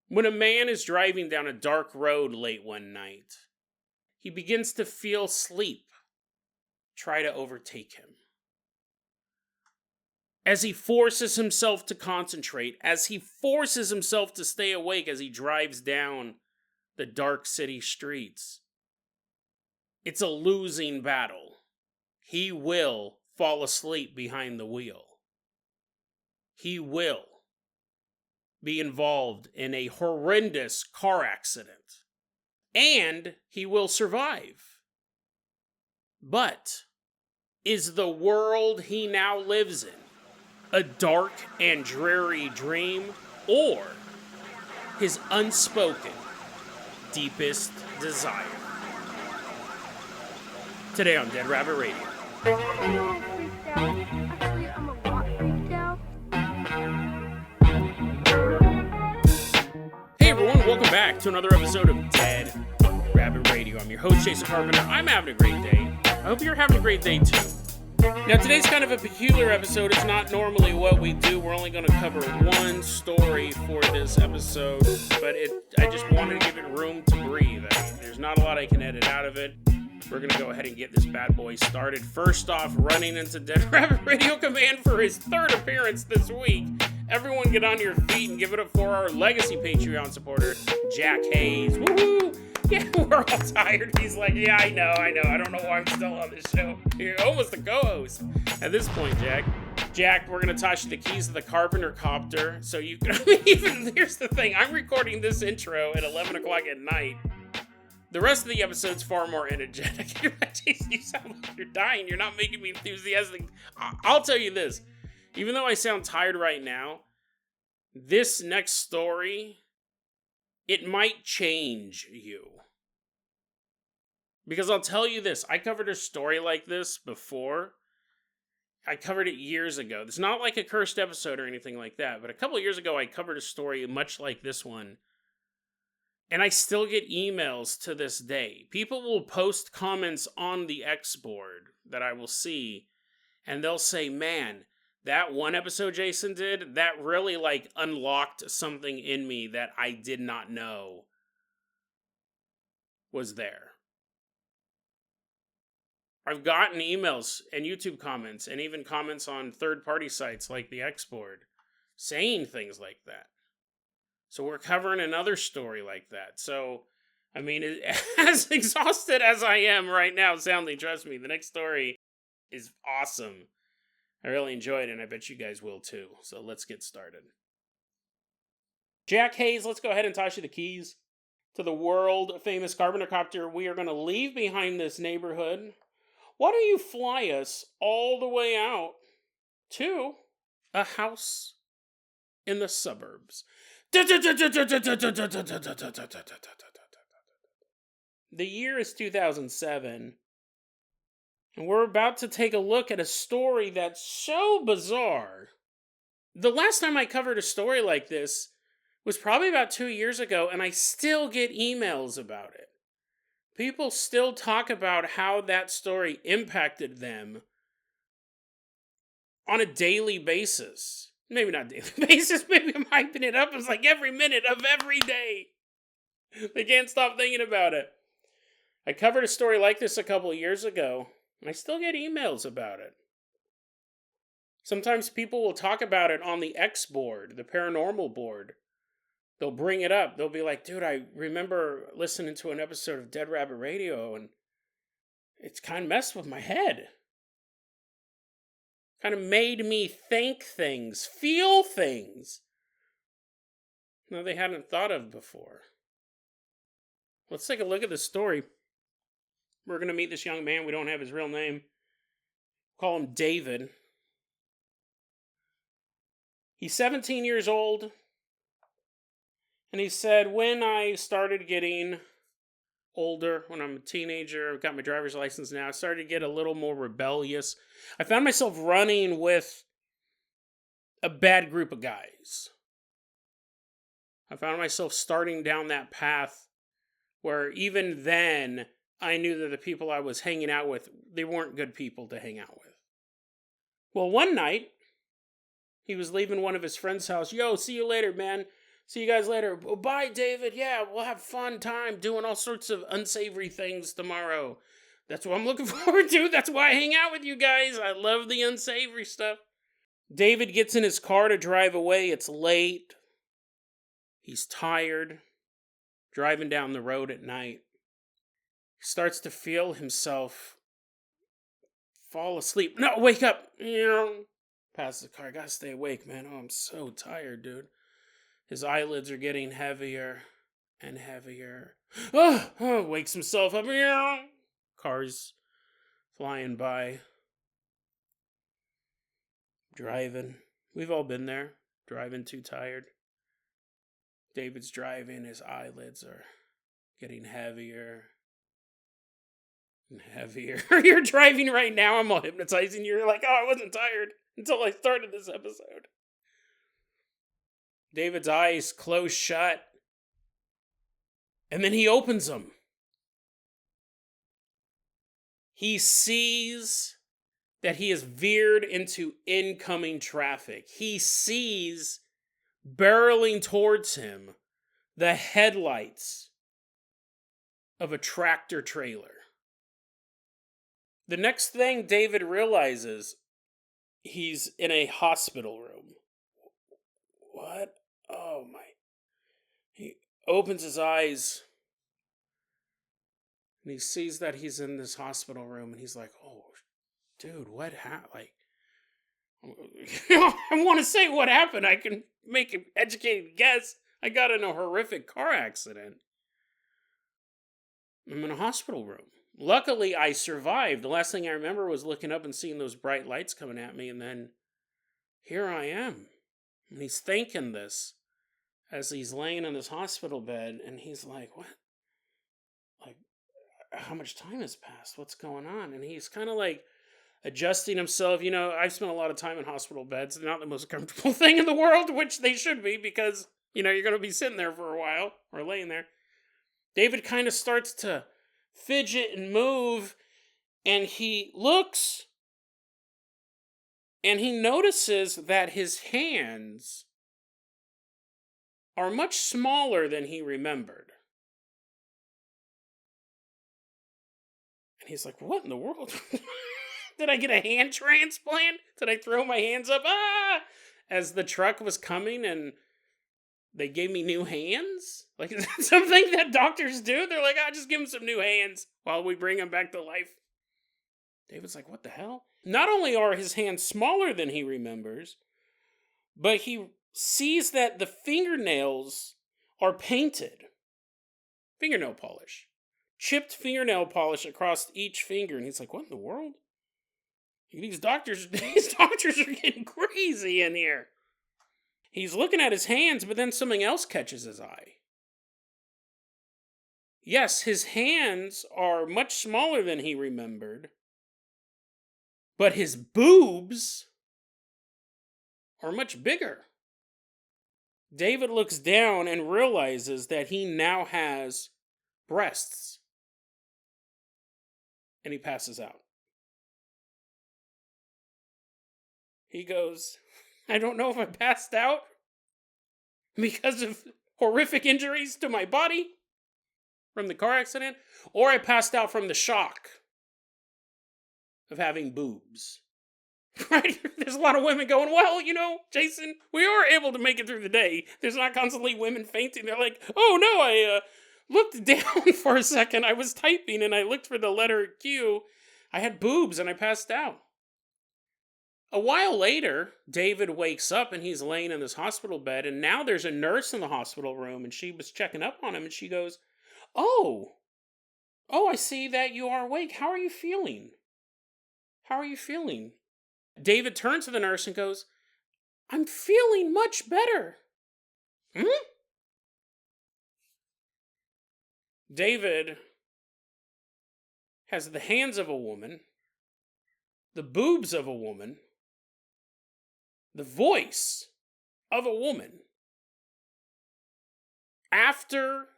When a man is driving down a dark road late one night, he begins to feel sleep try to overtake him. As he forces himself to concentrate, as he forces himself to stay awake as he drives down the dark city streets, it's a losing battle. He will fall asleep behind the wheel. He will be involved in a horrendous car accident. And he will survive. But is the world he now lives in a dark and dreary dream, or his unspoken, deepest desire? Today on Dead Rabbit Radio. Hey everyone, welcome back to another episode of Dead Rabbit Radio. I'm your host, Jason Carpenter. I'm having a great day. I hope you're having a great day too. Now today's kind of a peculiar episode. It's not normally what we do. We're only going to cover one story for this episode, but I just wanted to give it room to breathe. There's not a lot I can edit out of it. We're going to go ahead and get this bad boy started. First off, running into Dead Rabbit Radio Command for his third appearance this week. Everyone get on your feet and give it up for our legacy Patreon supporter, Jack Hayes. Woohoo! Yeah, we're all tired. He's like, yeah, I know. I don't know why I'm still on this show. You're almost the co-host at this point, Jack. Jack, we're going to toss you the keys to the Carpenter Copter. So you can, here's the thing. I'm recording this intro at 11 o'clock at night. The rest of the episode's far more energetic. You sound like you're dying. You're not making me enthusiastic. I'll tell you this. Even though I sound tired right now, this next story, it might change you. Because I'll tell you this, I covered a story like this before. I covered it years ago. It's not like a cursed episode or anything like that, but a couple of years ago I covered a story much like this one. And I still get emails to this day. People will post comments on the X board that I will see, and they'll say, man, that one episode Jason did, that really unlocked something in me that I did not know was there. I've gotten emails and YouTube comments and even comments on third-party sites like the X board saying things like that. So we're covering another story like that. So, I mean, as exhausted as I am right now sounding, trust me, the next story is awesome. I really enjoyed it, and I bet you guys will too. So let's get started. Jack Hayes, let's go ahead and toss you the keys to the world-famous Carpenter Copter. We are going to leave behind this neighborhood. Why don't you fly us all the way out to a house in the suburbs? The year is 2007. And we're about to take a look at a story that's so bizarre. The last time I covered a story like this was probably about 2 years ago, and I still get emails about it. People still talk about how that story impacted them on a daily basis. Maybe not daily basis, maybe I'm hyping it up. It's like every minute of every day. They can't stop thinking about it. I covered a story like this a couple of years ago, and I still get emails about it. Sometimes people will talk about it on the X board, the paranormal board. They'll bring it up. They'll be like, dude, I remember listening to an episode of Dead Rabbit Radio, and it's kind of messed with my head. Kind of made me think things, feel things that they hadn't thought of before. Let's take a look at this story. We're going to meet this young man. We don't have his real name. Call him David. He's 17 years old. And he said, when I started getting older, when I'm a teenager, I've got my driver's license now, I started to get a little more rebellious. I found myself running with a bad group of guys. I found myself starting down that path where even then, I knew that the people I was hanging out with, they weren't good people to hang out with. Well, one night, he was leaving one of his friend's house. Yo, see you later, man. See you guys later. Oh, bye, David. Yeah, we'll have fun time doing all sorts of unsavory things tomorrow. That's what I'm looking forward to. That's why I hang out with you guys. I love the unsavory stuff. David gets in his car to drive away. It's late. He's tired. Driving down the road at night. He starts to feel himself fall asleep. No, wake up. Past the car. Gotta stay awake, man. Oh, I'm so tired, dude. His eyelids are getting heavier and heavier. Wakes himself up. Cars flying by. Driving. We've all been there. Driving too tired. David's driving. His eyelids are getting heavier and heavier. You're driving right now. I'm all hypnotizing you. You're like, oh, I wasn't tired until I started this episode. David's eyes close shut. And then he opens them. He sees that he has veered into incoming traffic. He sees, barreling towards him, the headlights of a tractor trailer. The next thing David realizes, he's in a hospital room. What? Oh my. He opens his eyes and he sees that he's in this hospital room and he's like, oh, dude, what happened? Like, I want to say what happened. I can make an educated guess. I got in a horrific car accident. I'm in a hospital room. Luckily, I survived. The last thing I remember was looking up and seeing those bright lights coming at me, and then here I am. And he's thinking this as he's laying in this hospital bed, and he's like, what? Like, how much time has passed? What's going on? And he's kind of like adjusting himself. I've spent a lot of time in hospital beds. They're not the most comfortable thing in the world, which they should be because, you're going to be sitting there for a while or laying there. David kind of starts to fidget and move, and he looks and he notices that his hands are much smaller than he remembered. And he's like, what in the world? Did I get a hand transplant? Did I throw my hands up? As the truck was coming and they gave me new hands? Like, is that something that doctors do? They're like, just give him some new hands while we bring him back to life. David's like, what the hell? Not only are his hands smaller than he remembers, but he sees that the fingernails are painted. Fingernail polish. Chipped fingernail polish across each finger. And he's like, what in the world? These doctors are getting crazy in here. He's looking at his hands, but then something else catches his eye. Yes, his hands are much smaller than he remembered, but his boobs are much bigger. David looks down and realizes that he now has breasts. And he passes out. He goes, I don't know if I passed out because of horrific injuries to my body from the car accident, or I passed out from the shock of having boobs. Right? There's a lot of women going, well, Jason, we are able to make it through the day. There's not constantly women fainting. They're like, oh no, I looked down for a second. I was typing and I looked for the letter Q. I had boobs and I passed out. A while later, David wakes up and he's laying in this hospital bed, and now there's a nurse in the hospital room, and she was checking up on him, and she goes, Oh, I see that you are awake. How are you feeling? David turns to the nurse and goes, I'm feeling much better. David has the hands of a woman, the boobs of a woman, the voice of a woman. After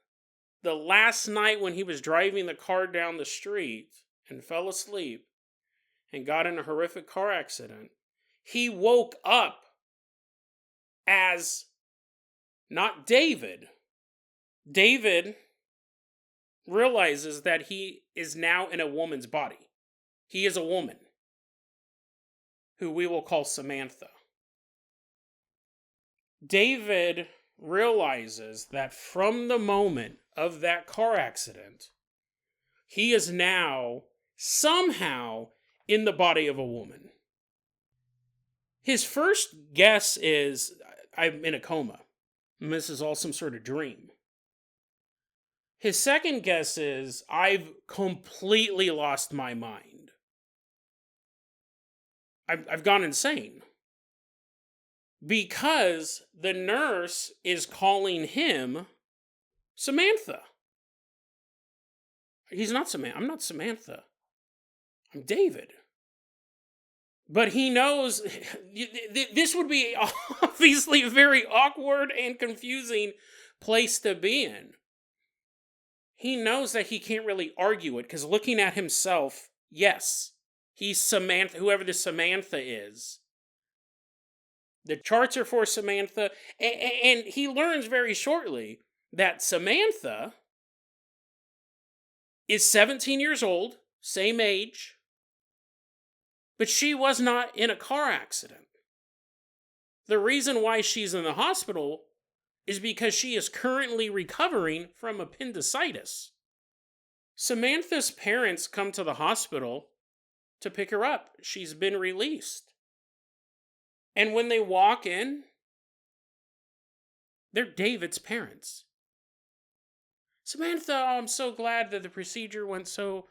the last night when he was driving the car down the street and fell asleep and got in a horrific car accident, he woke up as not David. David realizes that he is now in a woman's body. He is a woman who we will call Samantha. David realizes that from the moment of that car accident, he is now somehow in the body of a woman. His first guess is, I'm in a coma. And this is all some sort of dream. His second guess is, I've completely lost my mind. I've gone insane. Because the nurse is calling him Samantha. He's not Samantha. I'm not Samantha. I'm David. But he knows this would be obviously a very awkward and confusing place to be in. He knows that he can't really argue it because looking at himself, yes, he's Samantha, whoever this Samantha is. The charts are for Samantha, and he learns very shortly that Samantha is 17 years old, same age, but she was not in a car accident. The reason why she's in the hospital is because she is currently recovering from appendicitis. Samantha's parents come to the hospital to pick her up. She's been released. And when they walk in, they're David's parents. Samantha, oh, I'm so glad that the procedure went so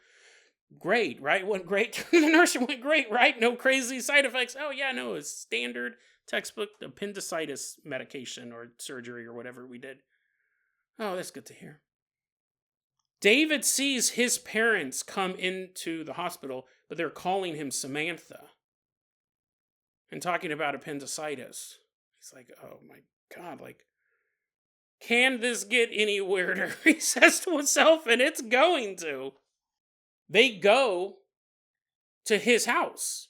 great, right? Went great. The nurse went great, right? No crazy side effects. Oh, yeah, no, it's standard textbook appendicitis medication or surgery or whatever we did. Oh, that's good to hear. David sees his parents come into the hospital, but they're calling him Samantha and talking about appendicitis. He's like, oh my God, like, can this get any weirder? He says to himself, and it's going to. They go to his house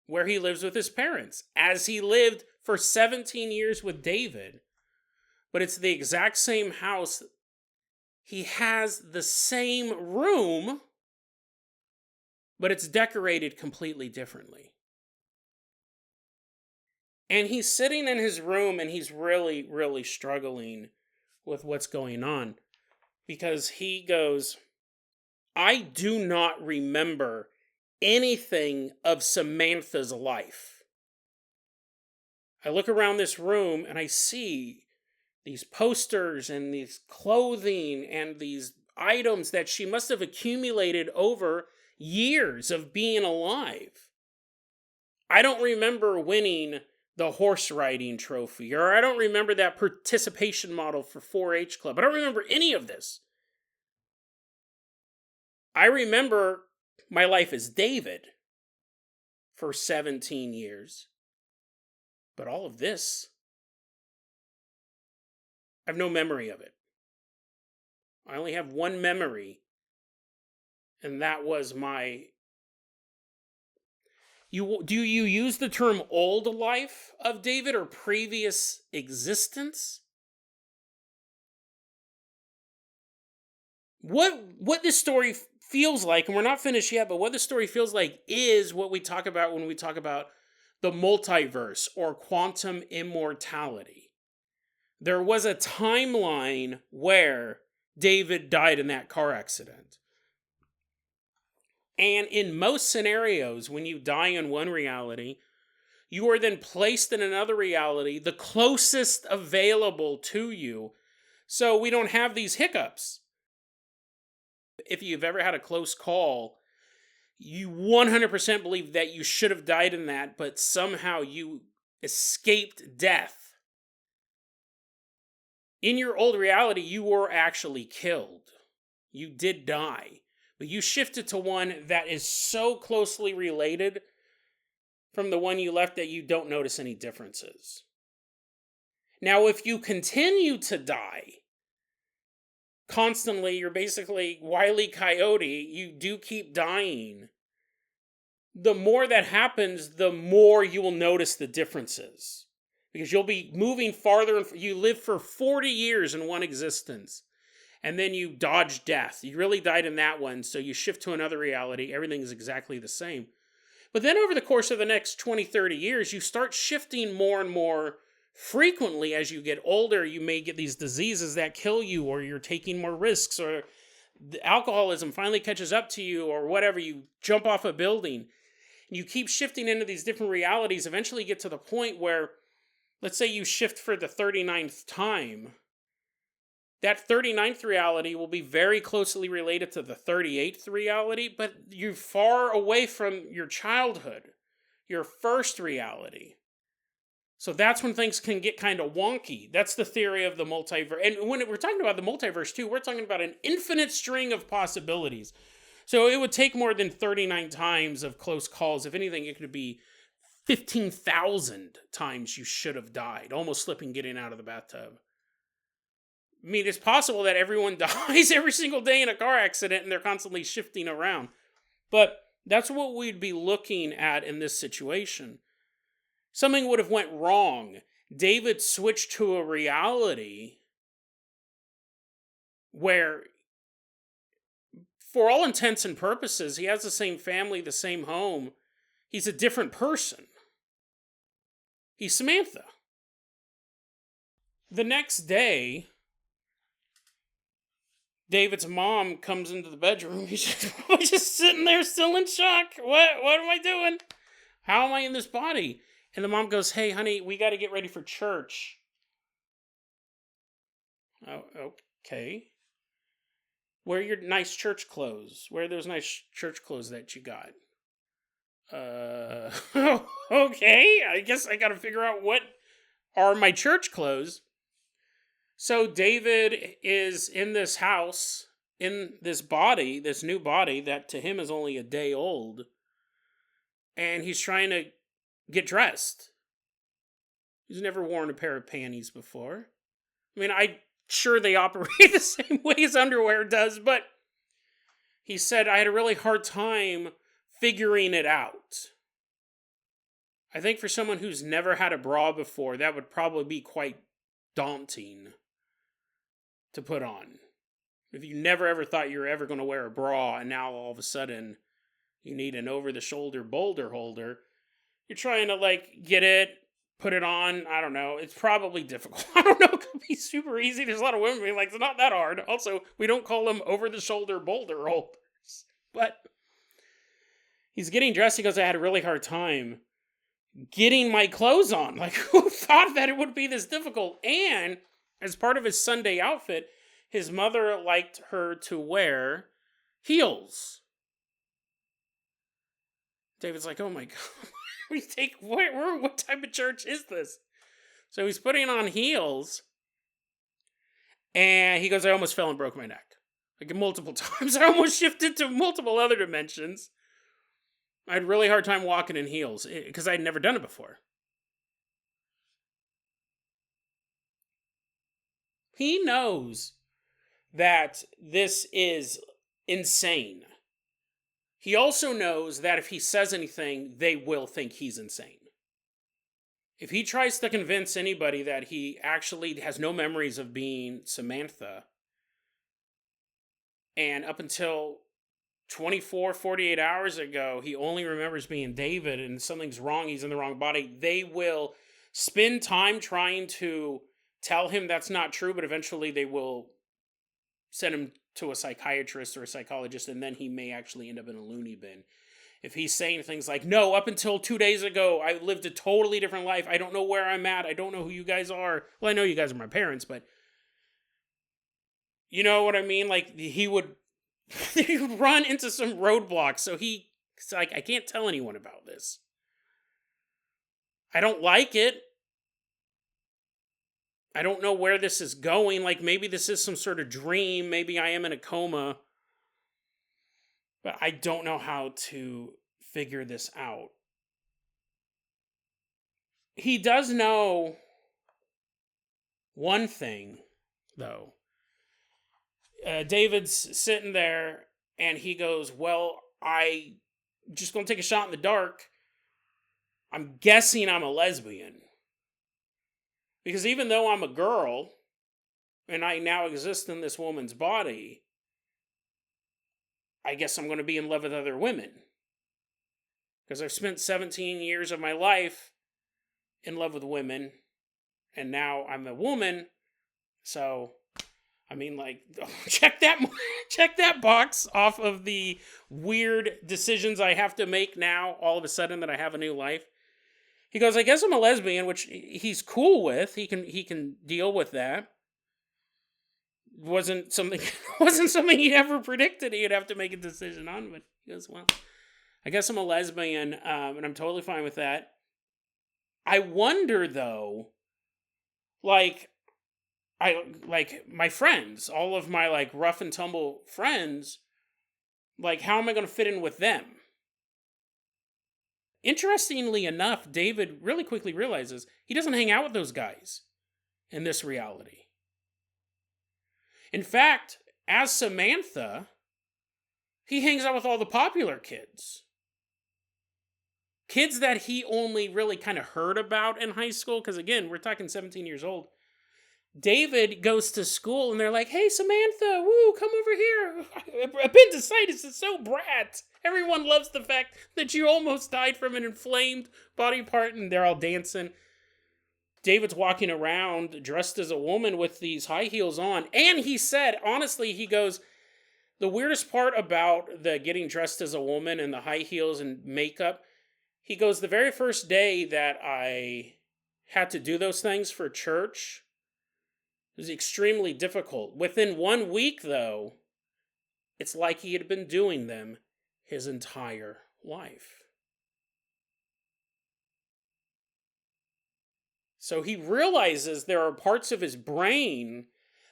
where he lives with his parents, as he lived for 17 years with David. But it's the exact same house. He has the same room, but it's decorated completely differently. And he's sitting in his room and he's really, really struggling with what's going on. Because he goes, I do not remember anything of Samantha's life. I look around this room and I see these posters and these clothing and these items that she must have accumulated over years of being alive. I don't remember winning the horse riding trophy, or I don't remember that participation model for 4-H Club. I don't remember any of this. I remember my life as David for 17 years. But all of this, I have no memory of it. I only have one memory, and that was my... Do you use the term old life of David or previous existence? What this story feels like, and we're not finished yet, but what this story feels like is what we talk about when we talk about the multiverse or quantum immortality. There was a timeline where David died in that car accident. And in most scenarios, when you die in one reality, you are then placed in another reality, the closest available to you, so we don't have these hiccups. If you've ever had a close call, you 100% believe that you should have died in that, but somehow you escaped death. In your old reality, you were actually killed. You did die. But you shifted to one that is so closely related from the one you left that you don't notice any differences. Now, if you continue to die constantly, you're basically Wile E. Coyote, you do keep dying. The more that happens, the more you will notice the differences. Because you'll be moving farther, and you live for 40 years in one existence. And then you dodge death. You really died in that one, so you shift to another reality. Everything is exactly the same. But then over the course of the next 20, 30 years, you start shifting more and more frequently. As you get older, you may get these diseases that kill you, or you're taking more risks, or the alcoholism finally catches up to you, or whatever. You jump off a building. You keep shifting into these different realities. Eventually you get to the point where, let's say you shift for the 39th time. That 39th reality will be very closely related to the 38th reality, but you're far away from your childhood, your first reality. So that's when things can get kind of wonky. That's the theory of the multiverse. And when we're talking about the multiverse too, we're talking about an infinite string of possibilities. So it would take more than 39 times of close calls. If anything, it could be 15,000 times you should have died, almost slipping getting out of the bathtub. I mean, it's possible that everyone dies every single day in a car accident and they're constantly shifting around. But that's what we'd be looking at in this situation. Something would have went wrong. David switched to a reality where, for all intents and purposes, he has the same family, the same home. He's a different person. He's Samantha. The next day, David's mom comes into the bedroom. He's just sitting there still in shock. What am I doing? How am I in this body? And the mom goes, hey, honey, we got to get ready for church. Oh, okay. Wear your nice church clothes. Wear those nice church clothes that you got. Okay. I guess I got to figure out what are my church clothes. So David is in this house, in this body, this new body that to him is only a day old. And he's trying to get dressed. He's never worn a pair of panties before. I mean, I'm sure they operate the same way as underwear does, but he said, I had a really hard time figuring it out. I think for someone who's never had a bra before, that would probably be quite daunting to put on. If you never ever thought you were ever going to wear a bra, and now all of a sudden you need an over-the-shoulder boulder holder, you're trying to, get it, put it on. I don't know. It's probably difficult. I don't know. It could be super easy. There's a lot of women being like, it's not that hard. Also, we don't call them over-the-shoulder boulder holders. But he's getting dressed. He goes, I had a really hard time getting my clothes on. Who thought that it would be this difficult? And as part of his Sunday outfit, his mother liked her to wear heels. David's like, oh my God, what type of church is this? So he's putting on heels, and he goes, I almost fell and broke my neck. Multiple times. I almost shifted to multiple other dimensions. I had a really hard time walking in heels, because I'd never done it before. He knows that this is insane. He also knows that if he says anything, they will think he's insane. If he tries to convince anybody that he actually has no memories of being Samantha, and up until 24, 48 hours ago, he only remembers being David and something's wrong, he's in the wrong body, they will spend time trying to tell him that's not true, but eventually they will send him to a psychiatrist or a psychologist, and then he may actually end up in a loony bin. If he's saying things like, no, up until 2 days ago, I lived a totally different life. I don't know where I'm at. I don't know who you guys are. Well, I know you guys are my parents, but you know what I mean? He would run into some roadblocks. So he's like, I can't tell anyone about this. I don't like it. I don't know where this is going. Maybe this is some sort of dream. Maybe I am in a coma. But I don't know how to figure this out. He does know one thing, though. David's sitting there, and he goes, well, I just going to take a shot in the dark. I'm guessing I'm a lesbian. Because even though I'm a girl and I now exist in this woman's body, I guess I'm going to be in love with other women. Because I've spent 17 years of my life in love with women, and now I'm a woman, so, I mean, like, check that box off of the weird decisions I have to make now, all of a sudden, that I have a new life. He goes, I guess I'm a lesbian, which he's cool with. He can deal with that. Wasn't something he ever predicted he'd have to make a decision on, but he goes, well, I guess I'm a lesbian, and I'm totally fine with that. I wonder, though, like my friends, all of my, like, rough and tumble friends, like, how am I going to fit in with them? Interestingly enough, David really quickly realizes he doesn't hang out with those guys in this reality. In fact, as Samantha, he hangs out with all the popular kids. Kids that he only really kind of heard about in high school, because again, we're talking 17 years old. David goes to school and they're like, hey, Samantha, woo, come over here. Appendicitis is so brat. Everyone loves the fact that you almost died from an inflamed body part, and they're all dancing. David's walking around dressed as a woman with these high heels on. And he said, honestly, he goes, the weirdest part about the getting dressed as a woman and the high heels and makeup, he goes, the very first day that I had to do those things for church, it was extremely difficult. Within 1 week, though, it's like he had been doing them his entire life. So he realizes there are parts of his brain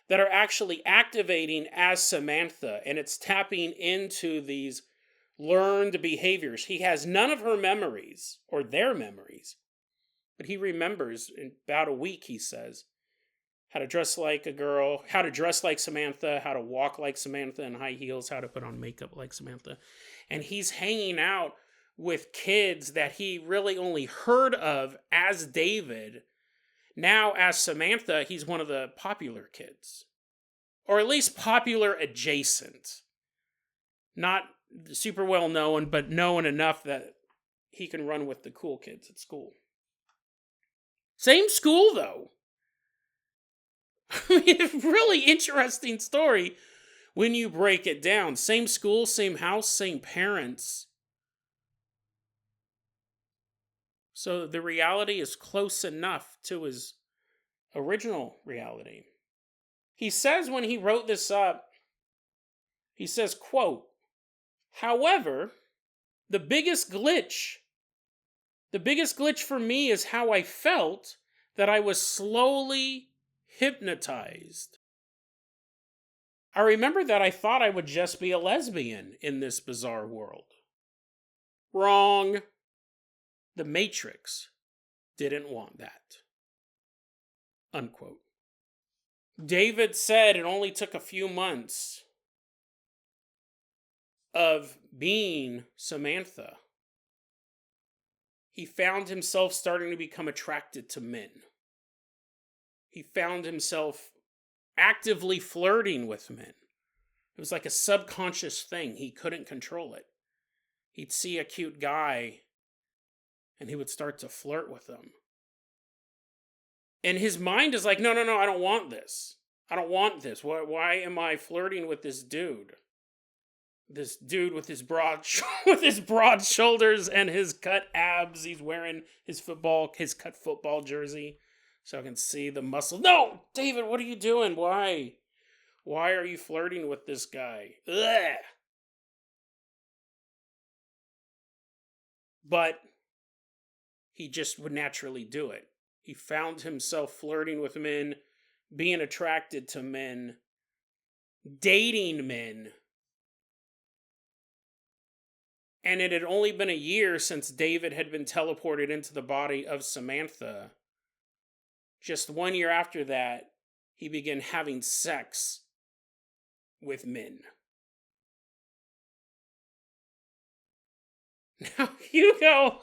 that are actually activating as Samantha, and it's tapping into these learned behaviors. He has none of her memories, or their memories, but he remembers in about a week, he says, how to dress like a girl, how to dress like Samantha, how to walk like Samantha in high heels, how to put on makeup like Samantha. And he's hanging out with kids that he really only heard of as David. Now, as Samantha, he's one of the popular kids. Or at least popular adjacent. Not super well known, but known enough that he can run with the cool kids at school. Same school, though. I mean, really interesting story when you break it down. Same school, same house, same parents. So the reality is close enough to his original reality. He says when he wrote this up, he says, quote, however, the biggest glitch for me is how I felt that I was slowly hypnotized. I remember that I thought I would just be a lesbian in this bizarre world. Wrong. The Matrix didn't want that. Unquote. David said it only took a few months of being Samantha. He found himself starting to become attracted to men. He found himself actively flirting with men. It was like a subconscious thing. He couldn't control it. He'd see a cute guy and he would start to flirt with them. And his mind is like, no, I don't want this. I don't want this. Why am I flirting with this dude? This dude with his broad shoulders and his cut abs. He's wearing his cut football jersey, so I can see the muscle. No, David, what are you doing? Why? Why are you flirting with this guy? Ugh. But he just would naturally do it. He found himself flirting with men, being attracted to men, dating men. And it had only been a year since David had been teleported into the body of Samantha. Just 1 year after that, he began having sex with men. Now, Hugo,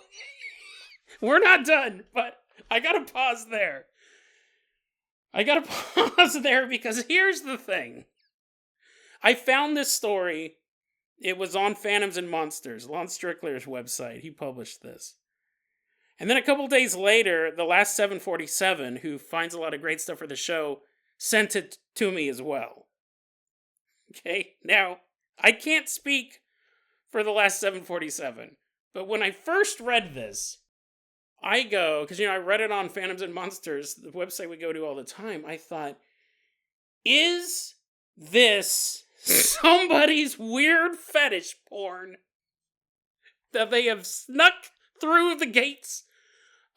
we're not done, but I gotta pause there. I gotta pause there because here's the thing. I found this story. It was on Phantoms and Monsters, Lon Strickler's website. He published this. And then a couple days later, the last 747, who finds a lot of great stuff for the show, sent it to me as well. Okay, now, I can't speak for the last 747, but when I first read this, I go, because, I read it on Phantoms and Monsters, the website we go to all the time, I thought, is this somebody's weird fetish porn that they have snuck through the gates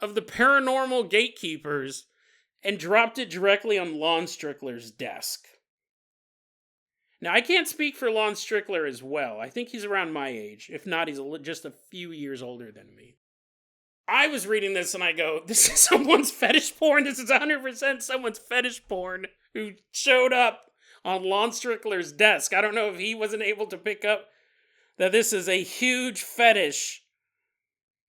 of the paranormal gatekeepers and dropped it directly on Lon Strickler's desk? Now, I can't speak for Lon Strickler as well. I think he's around my age. If not, he's just a few years older than me. I was reading this and I go, this is someone's fetish porn. This is 100% someone's fetish porn who showed up on Lon Strickler's desk. I don't know if he wasn't able to pick up that this is a huge fetish.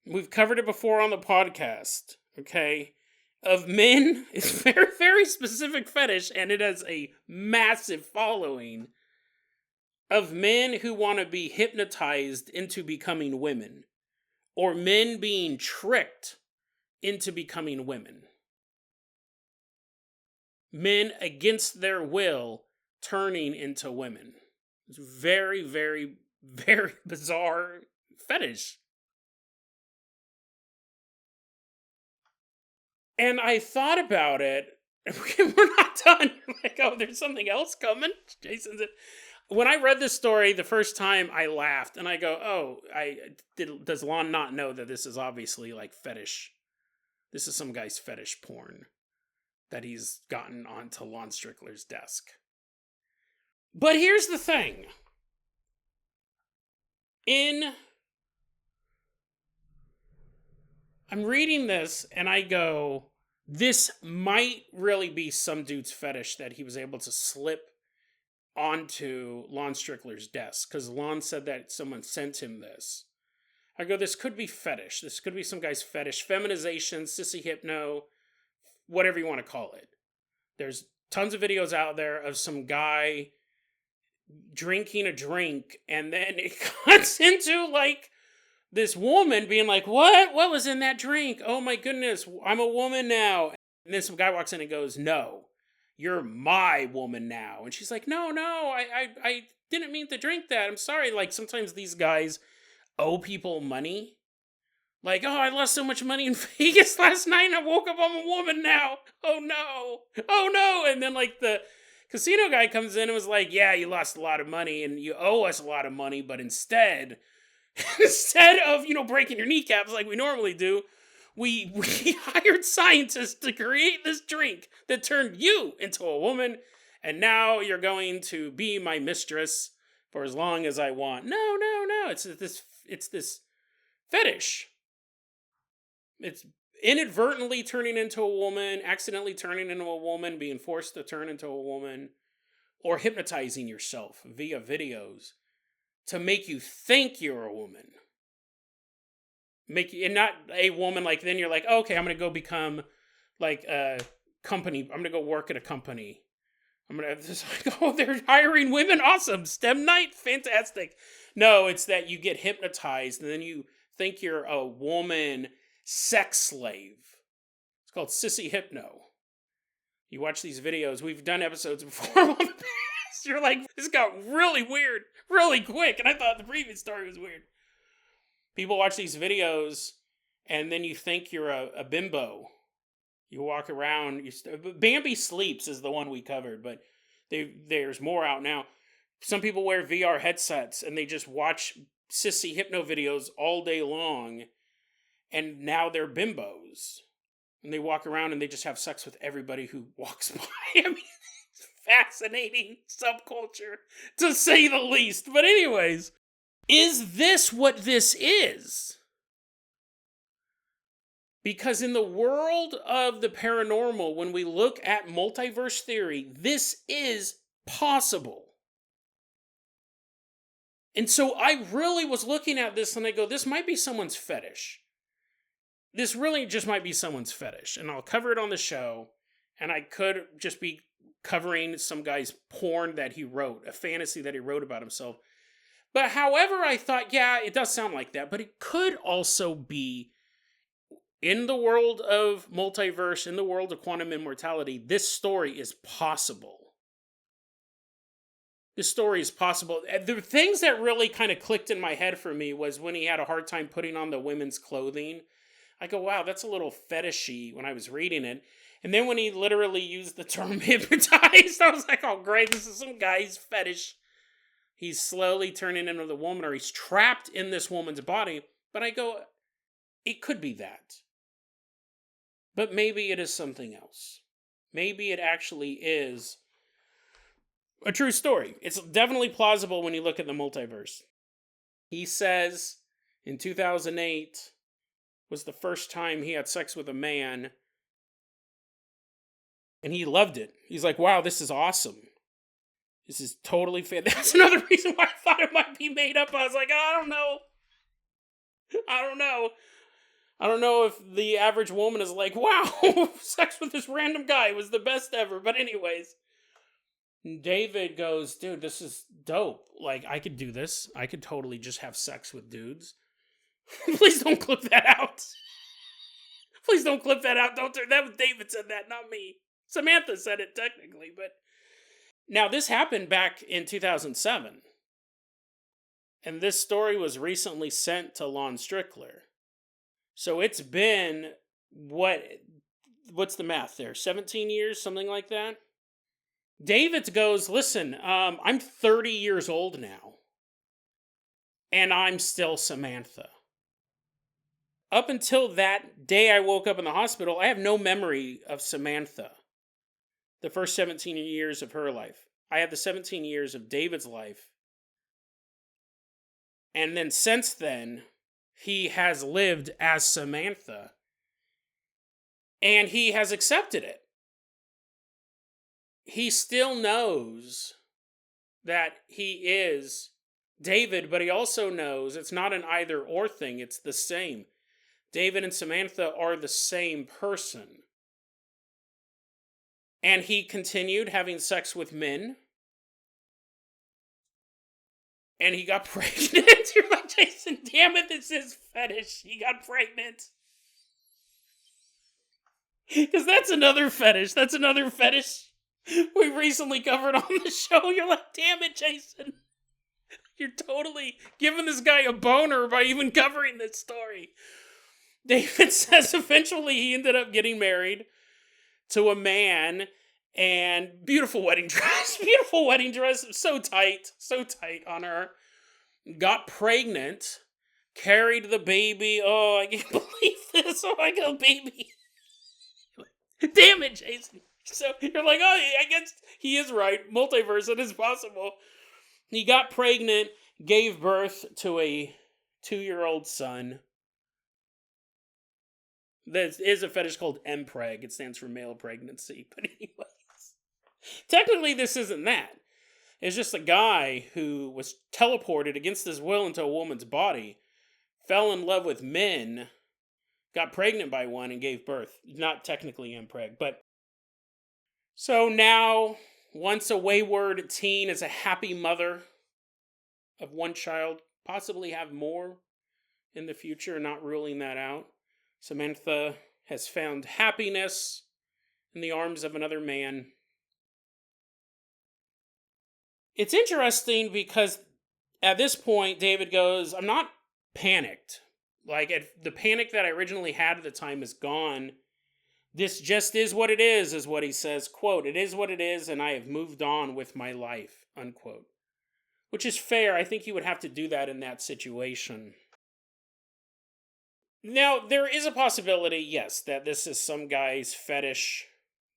We've covered it before on the podcast, okay? Of men. It's a very, very specific fetish, and it has a massive following of men who want to be hypnotized into becoming women, or men being tricked into becoming women. Men against their will turning into women. It's very, very, very bizarre fetish. And I thought about it. We're not done. Like, oh, there's something else coming. Jason's it. When I read this story the first time, I laughed and I go, "Oh, does Lon not know that this is obviously like fetish? This is some guy's fetish porn that he's gotten onto Lon Strickler's desk." But here's the thing. I'm reading this and I go, this might really be some dude's fetish that he was able to slip onto Lon Strickler's desk, because Lon said that someone sent him this. I go, this could be fetish. This could be some guy's fetish. Feminization, sissy hypno, whatever you want to call it. There's tons of videos out there of some guy drinking a drink, and then it cuts into like this woman being like, what was in that drink? Oh my goodness, I'm a woman now. And then some guy walks in and goes, no, you're my woman now. And she's like, no, I didn't mean to drink that. I'm sorry. Like, sometimes these guys owe people money. Like, oh, I lost so much money in Vegas last night and I woke up, I'm a woman now. Oh no. And then like the casino guy comes in and was like, yeah, you lost a lot of money and you owe us a lot of money, but instead of, breaking your kneecaps like we normally do, we hired scientists to create this drink that turned you into a woman, and now you're going to be my mistress for as long as I want. No. It's this fetish. It's inadvertently turning into a woman, accidentally turning into a woman, being forced to turn into a woman, or hypnotizing yourself via videos to make you think you're a woman. And not a woman, like, then you're like, oh, okay, I'm going to go become, like, a company. I'm going to go work at a company. I'm going to, like, oh, they're hiring women. Awesome. STEM night. Fantastic. No, it's that you get hypnotized and then you think you're a woman sex slave. It's called sissy hypno. You watch these videos. We've done episodes before on the past. You're like, this got really weird really quick. And I thought the previous story was weird. People watch these videos, and then you think you're a bimbo. You walk around. Bambi Sleeps is the one we covered, but there's more out now. Some people wear VR headsets, and they just watch sissy hypno videos all day long, and now they're bimbos. And they walk around, and they just have sex with everybody who walks by. I mean, it's fascinating subculture, to say the least. But anyways, is this what this is? Because in the world of the paranormal, when we look at multiverse theory, this is possible. And so I really was looking at this and I go, this might be someone's fetish. This really just might be someone's fetish. And I'll cover it on the show. And I could just be covering some guy's porn that he wrote, a fantasy that he wrote about himself. But however, I thought, yeah, it does sound like that. But it could also be in the world of multiverse, in the world of quantum immortality, this story is possible. This story is possible. The things that really kind of clicked in my head for me was when he had a hard time putting on the women's clothing. I go, wow, that's a little fetishy when I was reading it. And then when he literally used the term hypnotized, I was like, oh, great, this is some guy's fetish. He's slowly turning into the woman, or he's trapped in this woman's body. But I go, it could be that. But maybe it is something else. Maybe it actually is a true story. It's definitely plausible when you look at the multiverse. He says in 2008 was the first time he had sex with a man, and he loved it. He's like, wow, this is awesome. This is totally That's another reason why I thought it might be made up. I was like, I don't know. I don't know if the average woman is like, wow, sex with this random guy was the best ever. But anyways, David goes, dude, this is dope. Like, I could do this. I could totally just have sex with dudes. Please don't clip that out. Please don't clip that out. Don't turn that was David said that, not me. Samantha said it technically, but now this happened back in 2007. And this story was recently sent to Lon Strickler. So it's been what's the math there? 17 years, something like that? David goes, listen, I'm 30 years old now, and I'm still Samantha. Up until that day I woke up in the hospital, I have no memory of Samantha. The first 17 years of her life. I have the 17 years of David's life. And then since then, he has lived as Samantha. And he has accepted it. He still knows that he is David, but he also knows it's not an either or thing, it's the same. David and Samantha are the same person. And he continued having sex with men. And he got pregnant. You're like, Jason, damn it, this is fetish. He got pregnant. Because that's another fetish. That's another fetish we recently covered on the show. You're like, damn it, Jason. You're totally giving this guy a boner by even covering this story. David says eventually he ended up getting married to a man, and beautiful wedding dress, so tight on her. Got pregnant, carried the baby. Oh, I can't believe this. Oh, I got a baby. Damn it, Jason. So you're like, oh, I guess he is right. Multiverse, it is possible. He got pregnant, gave birth to a 2-year-old son. There is a fetish called MPreg. It stands for male pregnancy. But anyways, technically this isn't that. It's just a guy who was teleported against his will into a woman's body, fell in love with men, got pregnant by one, and gave birth. Not technically MPreg, but... So now, once a wayward teen is a happy mother of one child, possibly have more in the future, not ruling that out. Samantha has found happiness in the arms of another man. It's interesting because at this point, David goes, I'm not panicked. Like, the panic that I originally had at the time is gone. This just is what it is what he says. Quote, it is what it is, and I have moved on with my life, unquote. Which is fair. I think you would have to do that in that situation. Now, there is a possibility, yes, that this is some guy's fetish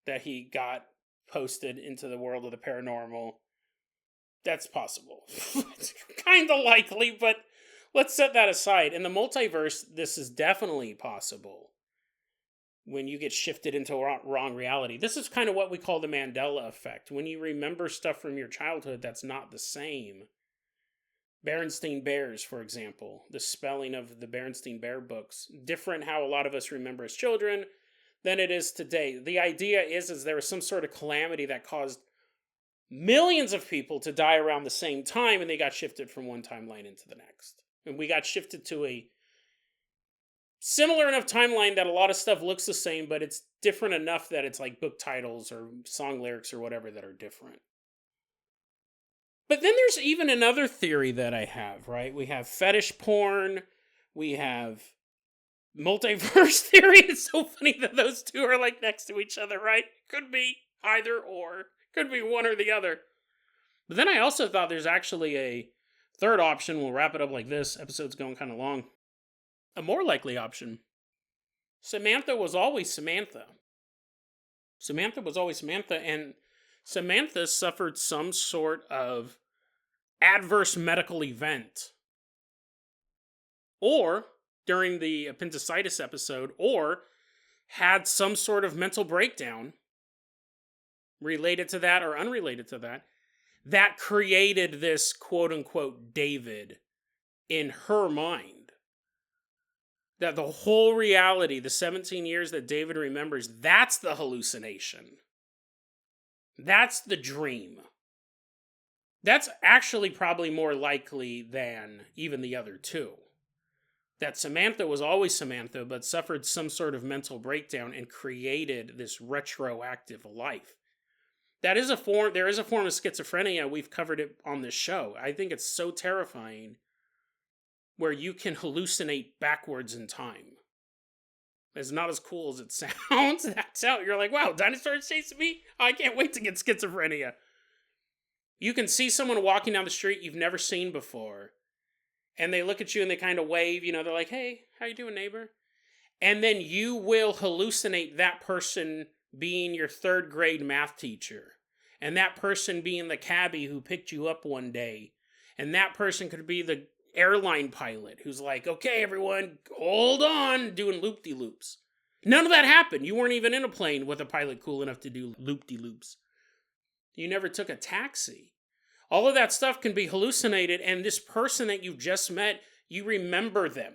that he got posted into the world of the paranormal. That's possible. It's kind of likely, but let's set that aside. In the multiverse, this is definitely possible when you get shifted into wrong reality. This is kind of what we call the Mandela effect. When you remember stuff from your childhood that's not the same. Berenstain Bears, for example. The spelling of the Berenstain Bear books. Different how a lot of us remember as children than it is today. The idea is there was some sort of calamity that caused millions of people to die around the same time, and they got shifted from one timeline into the next. And we got shifted to a similar enough timeline that a lot of stuff looks the same, but it's different enough that it's like book titles or song lyrics or whatever that are different. But then there's even another theory that I have, right? We have fetish porn, we have multiverse theory. It's so funny that those two are like next to each other, right? Could be either or. Could be one or the other. But then I also thought there's actually a third option. We'll wrap it up like this. Episode's going kind of long. A more likely option. Samantha was always Samantha. Samantha was always Samantha, and Samantha suffered some sort of adverse medical event. Or, during the appendicitis episode, or had some sort of mental breakdown related to that or unrelated to that, that created this quote-unquote David in her mind. That the whole reality, the 17 years that David remembers, that's the hallucination. That's the dream. That's actually probably more likely than even the other two. That Samantha was always Samantha, but suffered some sort of mental breakdown and created this retroactive life. There is a form of schizophrenia. We've covered it on this show. I think it's so terrifying where you can hallucinate backwards in time. It's not as cool as it sounds. That's out. You're like, wow, dinosaurs chasing me? I can't wait to get schizophrenia. You can see someone walking down the street you've never seen before, and they look at you and they kind of wave, they're like, hey, how you doing, neighbor? And then you will hallucinate that person being your third grade math teacher, and that person being the cabbie who picked you up one day, and that person could be the airline pilot who's like, okay, everyone, hold on, doing loop-de-loops. None of that happened. You weren't even in a plane with a pilot cool enough to do loop-de-loops. You never took a taxi. All of that stuff can be hallucinated, and this person that you've just met, you remember them.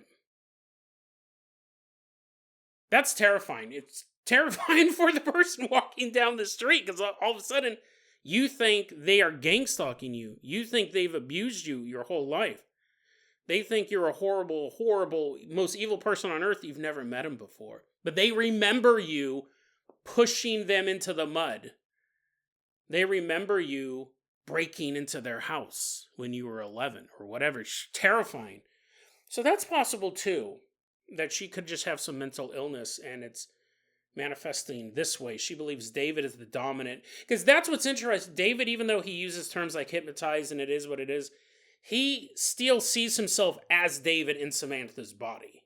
That's terrifying. It's terrifying for the person walking down the street, because all of a sudden, you think they are gang stalking you. You think they've abused you your whole life. They think you're a horrible, horrible, most evil person on earth. You've never met them before. But they remember you pushing them into the mud. They remember you breaking into their house when you were 11 or whatever. It's terrifying. So that's possible too, that she could just have some mental illness and it's manifesting this way. She believes David is the dominant. Because that's what's interesting. David, even though he uses terms like hypnotize and it is what it is, he still sees himself as David in Samantha's body.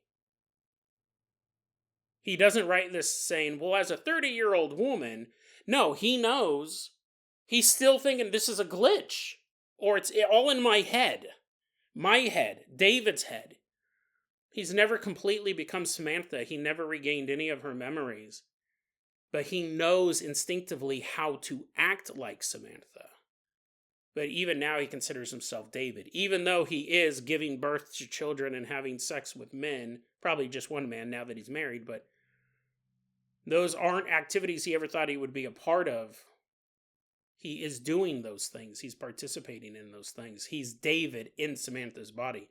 He doesn't write this saying, well, as a 30-year-old woman. No, he knows. He's still thinking this is a glitch. Or it's all in my head. My head. David's head. He's never completely become Samantha. He never regained any of her memories. But he knows instinctively how to act like Samantha. But even now he considers himself David. Even though he is giving birth to children and having sex with men. Probably just one man now that he's married. But those aren't activities he ever thought he would be a part of. He is doing those things. He's participating in those things. He's David in Samantha's body.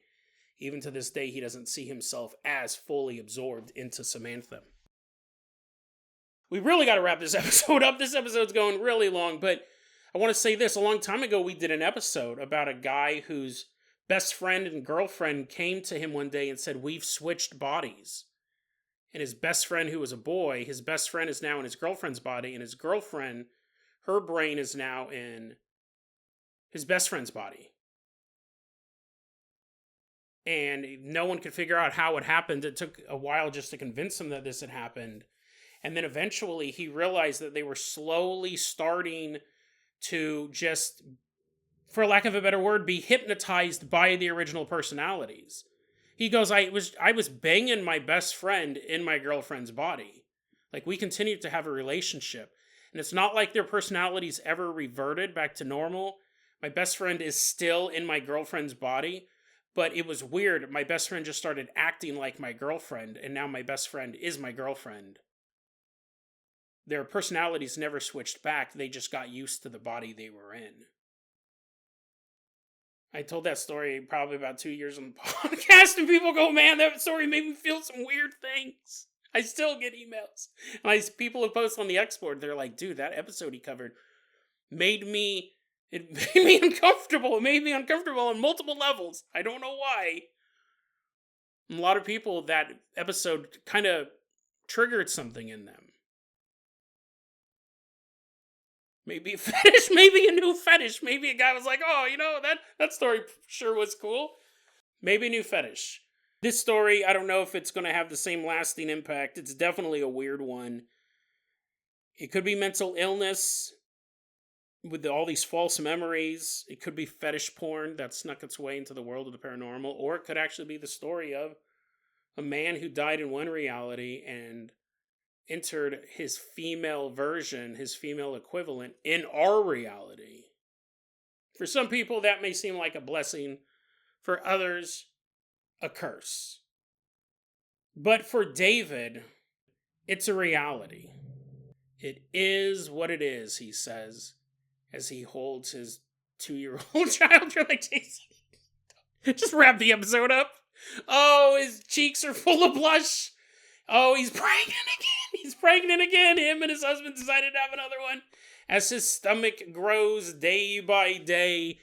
Even to this day, he doesn't see himself as fully absorbed into Samantha. We really got to wrap this episode up. This episode's going really long, but I want to say this. A long time ago, we did an episode about a guy whose best friend and girlfriend came to him one day and said, we've switched bodies. And his best friend, who was a boy, his best friend is now in his girlfriend's body, and his girlfriend, her brain is now in his best friend's body. And no one could figure out how it happened. It took a while just to convince him that this had happened. And then eventually he realized that they were slowly starting to just, for lack of a better word, be hypnotized by the original personalities. He goes, I was banging my best friend in my girlfriend's body. Like, we continued to have a relationship. And it's not like their personalities ever reverted back to normal. My best friend is still in my girlfriend's body. But it was weird. My best friend just started acting like my girlfriend. And now my best friend is my girlfriend. their personalities never switched back. They just got used to the body they were in. I told that story probably about 2 years on the podcast, and people go, man, that story made me feel some weird things. I still get emails. And people who post on the export, they're like, dude, that episode he covered made me uncomfortable. It made me uncomfortable on multiple levels. I don't know why. And a lot of people, that episode kind of triggered something in them. Maybe a fetish, maybe a new fetish. Maybe a guy was like, oh, that story sure was cool. Maybe a new fetish. This story, I don't know if it's going to have the same lasting impact. It's definitely a weird one. It could be mental illness with all these false memories. It could be fetish porn that snuck its way into the world of the paranormal. Or it could actually be the story of a man who died in one reality and entered his female version, his female equivalent, in our reality. For some people, that may seem like a blessing. For others, a curse. But for David, it's a reality. It is what it is, he says, as he holds his 2-year-old child. You're like, Jason, just wrap the episode up. Oh, his cheeks are full of blush. Oh, he's pregnant again. He's pregnant again. Him and his husband decided to have another one. As his stomach grows day by day,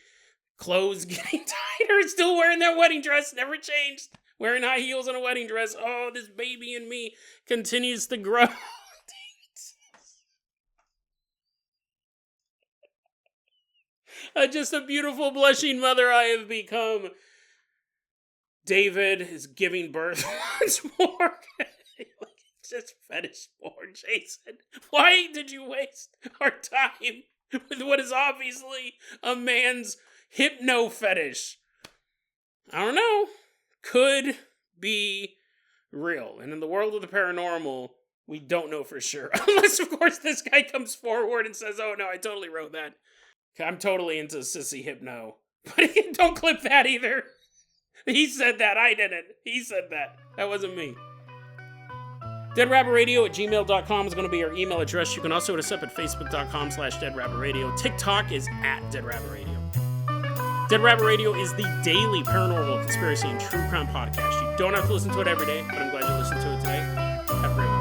clothes getting tighter, still wearing that wedding dress, never changed. Wearing high heels and a wedding dress. Oh, this baby in me continues to grow. Just a beautiful blushing mother I have become. David is giving birth once more. Just fetish porn, Jason. Why did you waste our time with what is obviously a man's hypno fetish? I don't know. Could be real. And in the world of the paranormal, we don't know for sure. Unless, of course, this guy comes forward and says, oh no, I totally wrote that. I'm totally into sissy hypno. But don't clip that either. He said that. I didn't. He said that. That wasn't me. DeadRabbitRadio@gmail.com is going to be our email address. You can also hit us up at Facebook.com/DeadRabbitRadio. TikTok is @DeadRabbitRadio. Dead Rabbit Radio is the daily paranormal conspiracy and true crime podcast. You don't have to listen to it every day, but I'm glad you listened to it today. Have a great one.